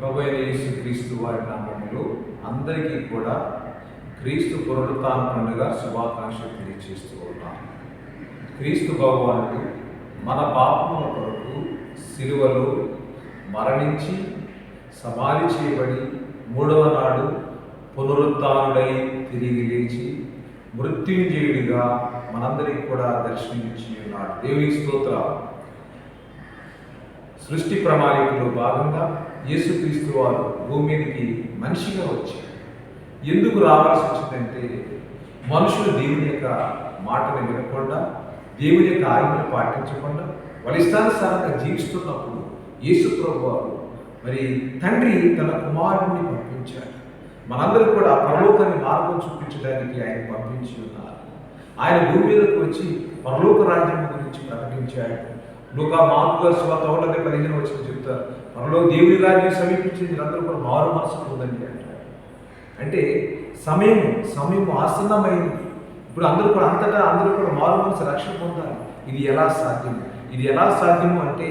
ప్రభు అయిన యేసు క్రీస్తు వారి నామములో అందరికీ కూడా క్రీస్తు పునరుత్థాన పండుగ శుభాకాంక్షలు తెలియజేస్తూ ఉన్నాను. క్రీస్తు భగవానుడు మన పాపముల కొరకు సిలువలో మరణించి సమాధి చేయబడి మూడవ నాడు పునరుత్థానుడై తిరిగి లేచి మృత్యుంజయుడిగా మనందరికీ కూడా దర్శనమిచ్చి ఉన్నాడు. దేవుని స్తోత్రం. సృష్టి ప్రణాళికలో భాగంగా యేసుక్రీస్తు వారు భూమి మీదకి మనిషిగా వచ్చారు. ఎందుకు రావాల్సి వచ్చిందంటే మనుషులు దేవుని యొక్క మాటను వినకుండా, దేవుని యొక్క ఆజ్ఞను పాటించకుండా వాళ్ళ ఇష్టానుసారంగా జీవిస్తున్నప్పుడు యేసు ప్రభు వారు మరి తండ్రి తన కుమారుడిని పంపించాడు. మనందరూ కూడా పరలోకాన్ని మార్గం చూపించడానికి ఆయన పంపించి ఉన్నారు. ఆయన భూమి మీదకు వచ్చి పరలోక రాజ్యం గురించి ప్రకటించాడు. మార్కు సువార్త 1:15 చెప్తారు, మనలో దేవుని రాజ్యం సమీపించింది, అందరూ కూడా మారు మనసు పొందండి అంటారు. అంటే సమయం ఆసన్నమైంది. ఇప్పుడు అందరూ కూడా మారు మనసు రక్షణ పొందాలి. ఇది ఎలా సాధ్యము అంటే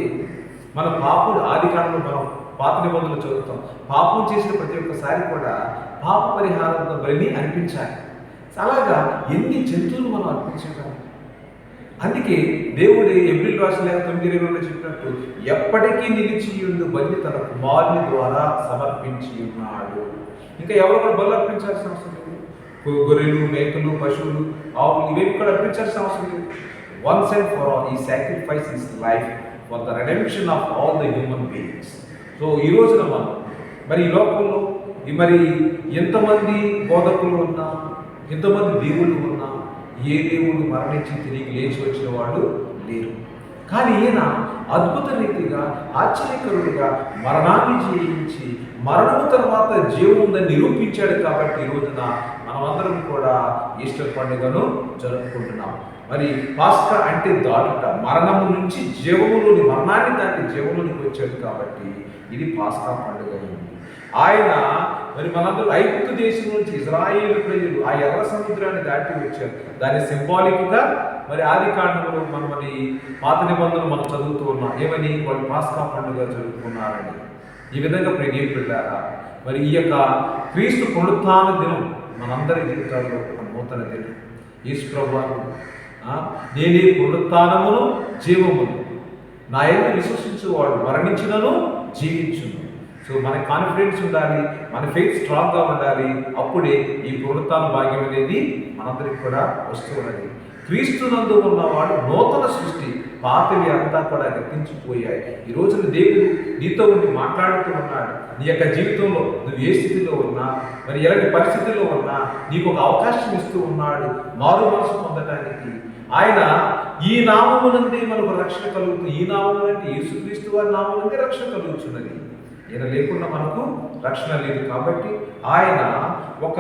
మన పాపుడు ఆది కాలంలో మనం పాత నిబంధనలు చదువుతాం. పాపం చేసిన ప్రతి ఒక్కసారి కూడా పాప పరిహారం బలిని అనిపించాలి. అలాగా ఎన్ని జంతువులు మనం అర్పించగలం. అందుకే దేవుడే ఎబ్రిల్ రాసిన 9:20 చెప్పినట్టు ఎప్పటికీ నిలిచి ఉండు బలి తన కుమారుని ద్వారా సమర్పించి ఉన్నాడు. ఇంకా ఎవరు కూడా బలు అర్పించాల్సిన అవసరం లేదు. గొర్రెలు, మేకలు, పశువులు, ఆవులు ఇవేవి కూడా అర్పించాల్సిన అవసరం లేదు. వన్స్ అండ్ ఫర్ ఆల్ ఈ sacrifice his life for the redemption of all the human beings. So ఈ రోజున మనం మరి ఈ లోకంలో మరి ఎంతమంది బోధకులు ఉన్నా, ఎంతమంది దేవుళ్ళు ఉన్నా, ఏ దేవుడు మరణించి తిరిగి లేచి వచ్చిన వాడు లేరు. కానీ ఈయన అద్భుత రీతిగా ఆశ్చర్యకరుడిగా మరణాన్ని జయించి మరణము తర్వాత జీవం ఉందని నిరూపించాడు. కాబట్టి ఈ రోజున మనమందరం కూడా ఈస్టర్ పండుగను జరుపుకుంటున్నాం. మరి పాస్కా అంటే దాటుట, మరణము నుంచి జీవములోని, మరణాన్ని దాటి జీవములోనికి వచ్చాడు. కాబట్టి ఇది పాస్కా పండుగ. ఆయన మరి మనందరూ ఐగుప్తు దేశం నుంచి ఇజ్రాయేలు ప్రజలు ఆ ఎర్ర సముద్రాన్ని దాటి వచ్చారు. దాని సింబాలిక్గా మరి ఆది కాండంలో మరి పాత నిబంధనలు మనం చదువుతూ ఉన్నాం. ఏమని వాళ్ళు పాస్కా పండుగ జరుపుకున్నారని. ఈ విధంగా ప్రియ పిల్లారా, మరి ఈ యొక్క క్రీస్తు పునరుత్థాన దినం మనందరి జీవితాల్లో ఒక నూతన దినం. యేసు ప్రభువు నేనే పునరుత్థానమును జీవమును, నా యందు విశ్వసించువాడు మరణించినను జీవించును. సో మన కాన్ఫిడెన్స్ ఉండాలి, మన ఫెయిత్ స్ట్రాంగ్గా ఉండాలి. అప్పుడే ఈ పునరుత్థాన భాగ్యం అనేది మనందరికి కూడా వస్తూ ఉన్నది. క్రీస్తునందు ఉన్నవాడు నూతన సృష్టి, పాతవి అంతా కూడా గతించిపోయాయి. ఈ రోజున దేవుడు నీతో ఉండి మాట్లాడుతూ ఉన్నాడు. నీ యొక్క జీవితంలో నువ్వు ఏ స్థితిలో ఉన్నా, మరి ఎలాంటి పరిస్థితుల్లో ఉన్నా నీకు ఒక అవకాశం ఇస్తూ ఉన్నాడు మారు మనసు పొందడానికి. ఆయన ఈ నామము నుండి మనకు రక్షణ కలుగుతుంది. ఈ నామము అంటే యేసుక్రీస్తు వారి నామం నుండి రక్షణ కలుగుతున్నది. ఈయన లేకుండా మనకు రక్షణ లేదు. కాబట్టి ఆయన ఒక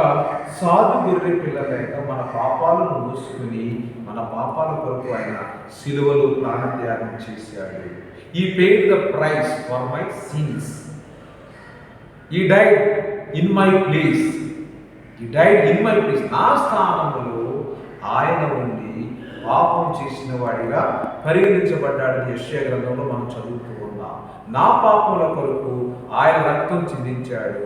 సాధు గొర్రె పిల్లలైన మన పాపాలను మోసుకుని మన పాపాల కొరకు ఆయన సిలువలో ప్రాణత్యాగం చేశాడు. He paid the price for my sins. He died in my place. నా స్థానంలో ఆయన ఉండి పాపం చేసిన వాడిగా పరిగణించబడ్డాడని యెషయా గ్రంథంలో మనం చదువుతూ ఉన్నాం. నా పాపముల కొరకు ఆయన రక్తం చిందించాడు,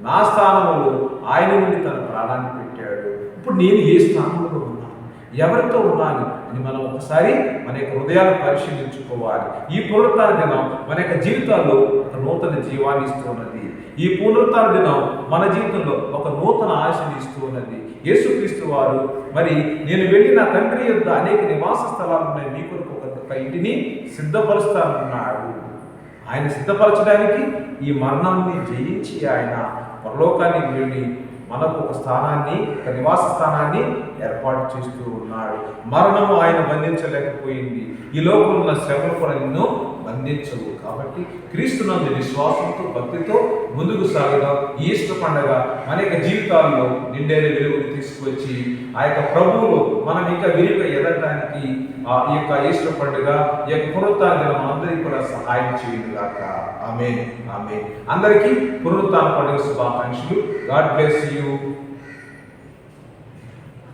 నా స్థానంలో ఆయన నుండి తన ప్రాణాన్ని పెట్టాడు. ఇప్పుడు నేను ఏ స్థానంలో ఉన్నాను, ఎవరితో ఉన్నాను అని మనం ఒకసారి మన యొక్క హృదయాన్ని పరిశీలించుకోవాలి. ఈ పునరుత్థాన దినం మన యొక్క జీవితాల్లో ఒక నూతన జీవాన్ని ఇస్తూ ఉన్నది. ఈ పునరుత్థాన దినం మన జీవితంలో ఒక నూతన ఆశని ఇస్తూ ఉన్నది. యేసుక్రీస్తు వారు మరి నేను వెళ్ళి నా తండ్రి యొద్ద అనేక నివాస స్థలాలు ఉన్నాయి, మీ కొరకు ఒక ఇంటిని సిద్ధపరుస్తానన్నాడు. ఆయన సిద్ధపరచడానికి ఈ మరణాన్ని జయించి ఆయన పరలోకాన్ని వెళ్ళి మనకు ఒక స్థానాన్ని, ఒక నివాస స్థానాన్ని ఏర్పాటు చేస్తూ ఉన్నాడు. మరణము ఆయన బంధించలేకపోయింది. ఈ లోకంలో ఉన్న శ్రమలు కూడా నిన్ను బంధించవు. కాబట్టి క్రీస్తునందు విశ్వాసంతో, భక్తితో ముందుకు సాగుదాం. ఈస్టర్ పండుగ మన యొక్క జీవితాల్లో నిండైన వెలుగును తీసుకువచ్చి ఆ యొక్క ప్రభువులో మనం ఇంకా విరిగా ఎదగడానికి ఈ యొక్క ఈస్టర్ పండుగ, ఈ యొక్క పునరుత్థాన దినం మనందరికీ కూడా సహాయం చేయుగాక. ఆమేన్. అందరికీ పునరుత్థాన పండుగ శుభాకాంక్షలు. God bless you.